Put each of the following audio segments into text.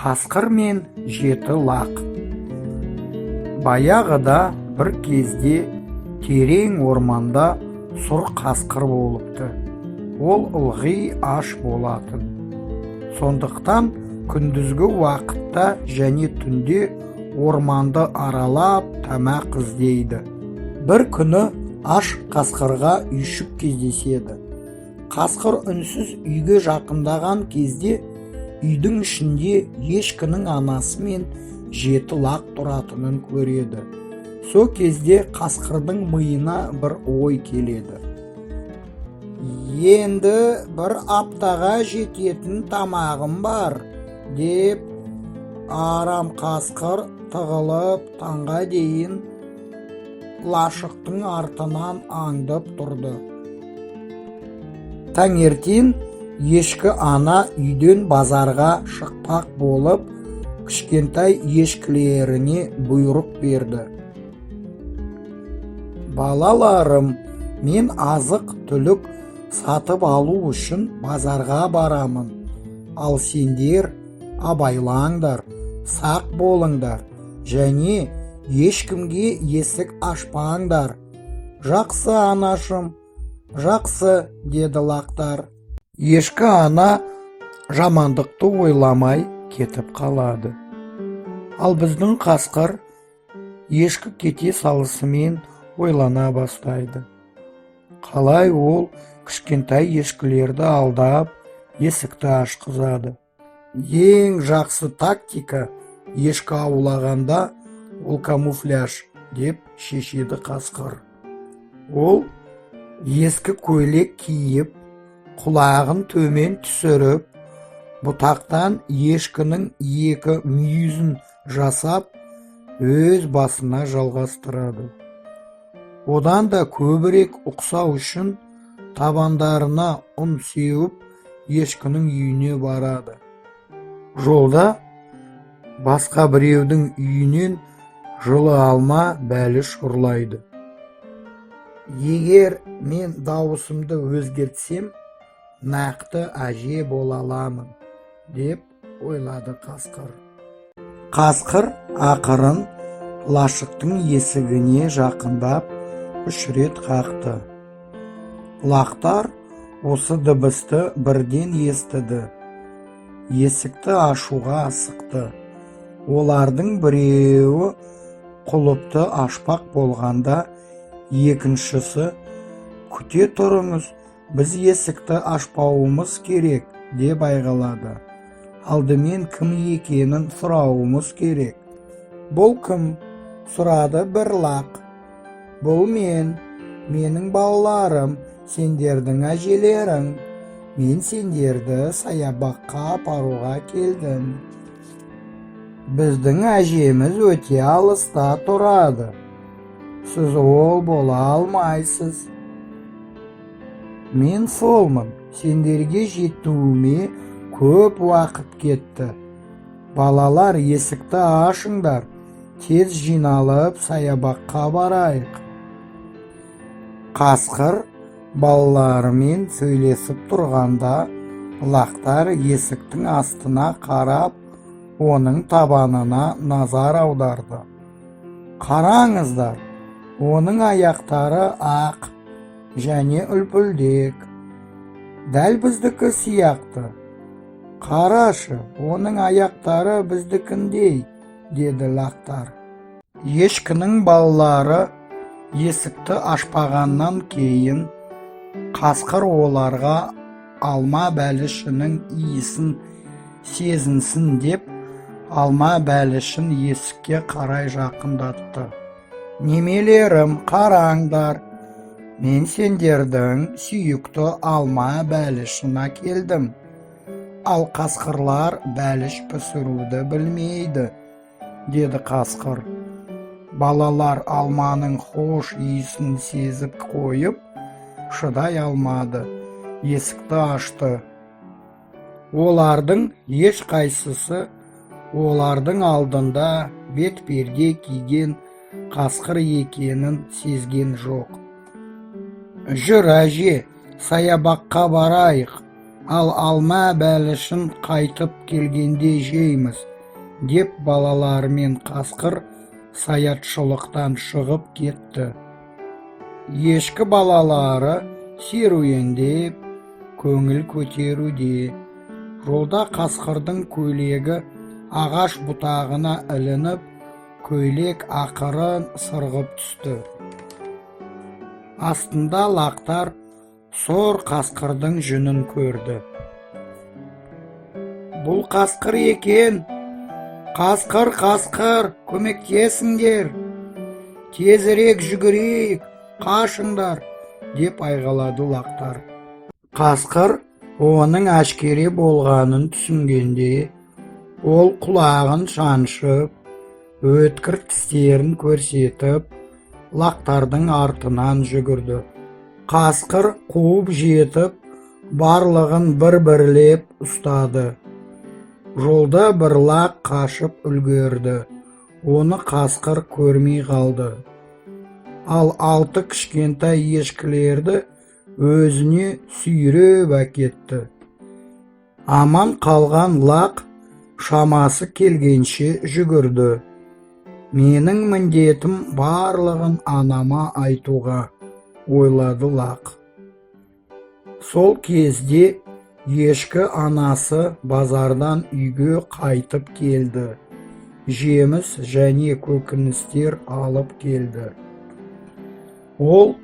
Қасқыр мен жеті лақ. Баяғыда бір кезде терең орманда сұр қасқыр болыпты. Ол ылғи аш болатын. Сондықтан күндізгі уақытта және түнде орманды аралап тамақ іздейді. Бір күні аш қасқырға үйшік кездеседі. Қасқыр үнсіз үйге жақындаған кезде үйдің ішінде ешкінің анасы мен жеті лақ тұратынын көреді. Со кезде қасқырдың миына бір ой келеді. Енді бір аптаға жететін тамағым бар, деп арам қасқыр тығылып таңға дейін лашықтың артынан аңдып тұрды. Таңертең ешкі ана үйден базарға шықпақ болып, кішкентай ешкілеріне бұйрық берді. Балаларым, мен азық түлік сатып алу үшін базарға барамын. Ал сендер абайлаңдар, сақ болыңдар, және ешкімге есік ашпаңдар. Жақсы, анашым, жақсы, деді лақтар. Ешкі ана жамандықты ойламай кетіп қалады. Ал біздің қасқыр ешкі кете салысымен ойлана бастайды. Қалай ол кішкентай ешкілерді алдап, есікті ашқызады. Ең жақсы тактика ешкі аулағанда ол камуфляж, деп шешеді қасқыр. Ол ескі көйлек киіп, құлағын төмен түсіріп, бұтақтан ешкінің екі мүйізін жасап, өз басына жалғастырады. Одан да көбірек ұқсау үшін табандарына ұн сеуіп, ешкінің үйіне барады. Жолда басқа біреудің үйінен жылы алма бәліш ұрлайды. Егер мен дауысымды өзгертсем, нақты әже бола аламын, деп ойлады қасқыр. Қасқыр ақырын лашықтың есігіне жақындап 3 рет қақты. Лақтар осы дыбысты бірден естіді. Есікті ашуға асықты. Олардың біреуі құлыпты ашпақ болғанда, екіншісі күте тұрыңыз, біз есікті ашпауымыз керек, деп айғайлады. Алдымен кім екенін сұрауымыз керек. Бұл кім? Сұрады бір лақ. Бұл менің балаларым, сендердің әжелерің. Мен сендерді саябаққа апаруға келдім. Біздің әжеміз өте алыста тұрады. Сіз ол бола алмайсыз. Мен солмын, сендерге жетуіме көп уақыт кетті. Балалар, есікті ашыңдар, тез жиналып саябаққа барайық. Қасқыр балаларымен сөйлесіп тұрғанда, лақтар есіктің астына қарап, оның табанына назар аударды. Қараңыздар, оның аяқтары ақ және үлпілдек. Дәл біздікі сияқты. Қарашы, оның аяқтары біздікіндей, деді лақтар. Ешкінің балалары есікті ашпағаннан кейін, қасқыр оларға алма бәлішінің иісін сезінсін деп, алма бәлішін есікке қарай жақындатты. Немелерім, қараңдар, мен сендердің сүйікті алма бәлішін әкелдім. Ал қасқырлар бәліш пісіруді білмейді, деді қасқыр. Балалар алманың хош иісін сезіп қойып, шыдай алмады, есікті ашты. Олардың ешқайсысы олардың алдында бетперде киген қасқыр екенін сезген жоқ. Жүр әже, саябаққа барайық, ал алма бәлішін қайтып келгенде жейміз, деп балаларымен қасқыр саятшылықтан шығып кетті. Ешкі балалары серуендеп, көңіл көтеруде. Жолда қасқырдың көйлегі ағаш бұтағына ілініп, көйлек ақырын сырғып түсті. Астында лақтар сор қасқырдың жүнін көрді. Бұл қасқыр екен. Қасқыр, қасқыр, көмектесіңдер. Тезірек жүгірейік, қашыңдар, деп айғалады лақтар. Қасқыр оның әшкере болғанын түсінгенде, ол құлағын шаншып, өткір тістерін көрсетіп, лақтардың артынан жүгірді. Қасқыр қуып жетіп, барлығын бір-бірлеп ұстады. Жолда бір лақ қашып үлгерді. Оны қасқыр көрмей қалды. Ал 6 кішкентай ешкілерді өзіне сүйреп әкетті. Аман қалған лақ шамасы келгенше жүгірді. Менің міндетім барлығын анама айтуға, ойлады лақ. Сол кезде ешкі анасы базардан үйге қайтып келді. Жеміс және көкөністер алып келді. Ол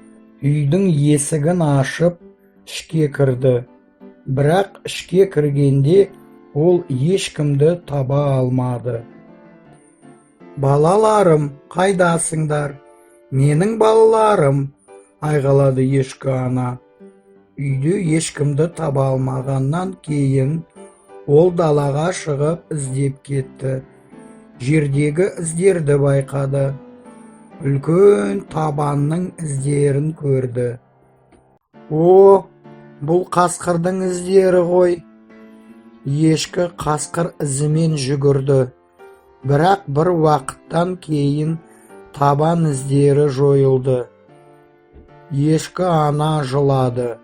үйдің есігін ашып ішке кірді. Бірақ ішке кіргенде ол ешкімді таба алмады. Балаларым, қайдасыңдар? Менің балаларым, айғалады ешкі ана. Үйде ешкімді таба алмағаннан кейін ол далаға шығып іздеп кетті. Жердегі іздерді байқады. Үлкен табанның іздерін көрді. О, бұл қасқырдың іздері ғой. Ешкі қасқыр ізімен жүгірді. Бірақ бір уақыттан кейін табан іздері жойылды. Ешкі ана жылады.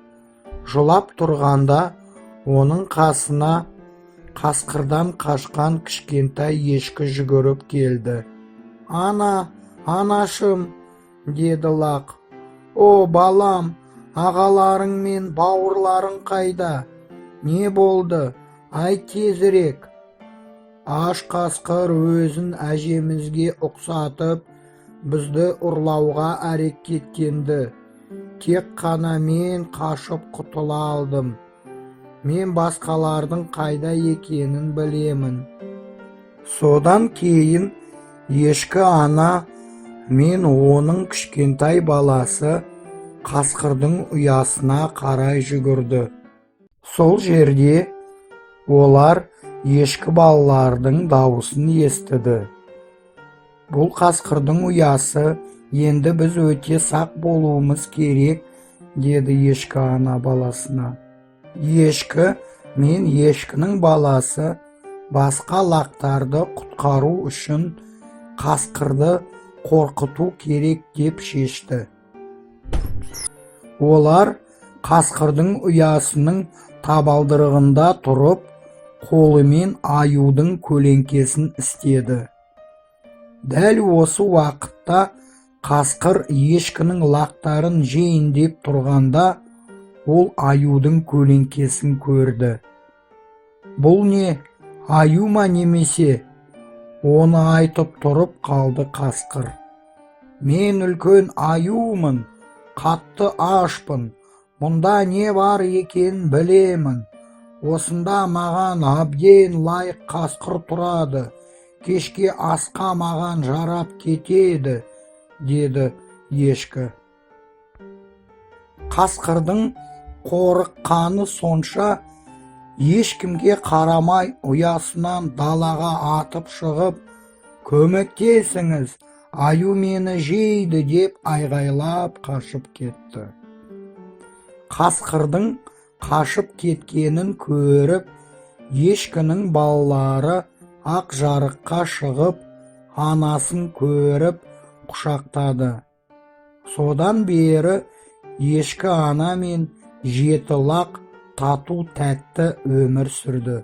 Жылап тұрғанда оның қасына қасқырдан қашқан кішкентай ешкі жүгіріп келді. Ана, анашым, деді лақ. О, балам, ағаларың мен бауырларың қайда? Не болды? Айт тезірек. Аш қасқыр өзін әжемізге ұқсатып, бізді ұрлауға әрекеттенді. Тек қана мен қашып құтыла алдым. Мен басқалардың қайда екенін білемін. Содан кейін ешкі ана мен оның кішкентай баласы қасқырдың ұясына қарай жүгірді. Сол жерде олар ешкі балалардың дауысын естіді. Бұл қасқырдың ұясы, енді біз өте сақ болуымыз керек, деді ешкі ана баласына. Ешкі мен ешкінің баласы басқа лақтарды құтқару үшін қасқырды қорқыту керек деп шешті. Олар қасқырдың ұясының табалдырығында тұрып, қолымен аюдың көлеңкесін істеді. Дәл осы уақытта қасқыр ешкінің лақтарын жейін деп тұрғанда, ол аюдың көлеңкесін көрді. Бұл не, аю ма немесе? Оны айтып тұрып қалды қасқыр. Мен үлкен аюмын, қатты ашпын, мұнда не бар екен білемін. Осында маған абден лайық қасқыр тұрады, кешке асқа маған жарап кетеді, деді ешкі. Қасқырдың қорыққаны сонша, ешкімге қарамай ұясынан далаға атып шығып, көмектесіңіз, аю мені жейді, деп айғайлап қашып кетті. Қасқырдың қашып кеткенін көріп, ешкінің балалары ақ жарыққа шығып, анасын көріп құшақтады. Содан бері ешкі ана мен 7 лақ тату-тәтті өмір сүрді.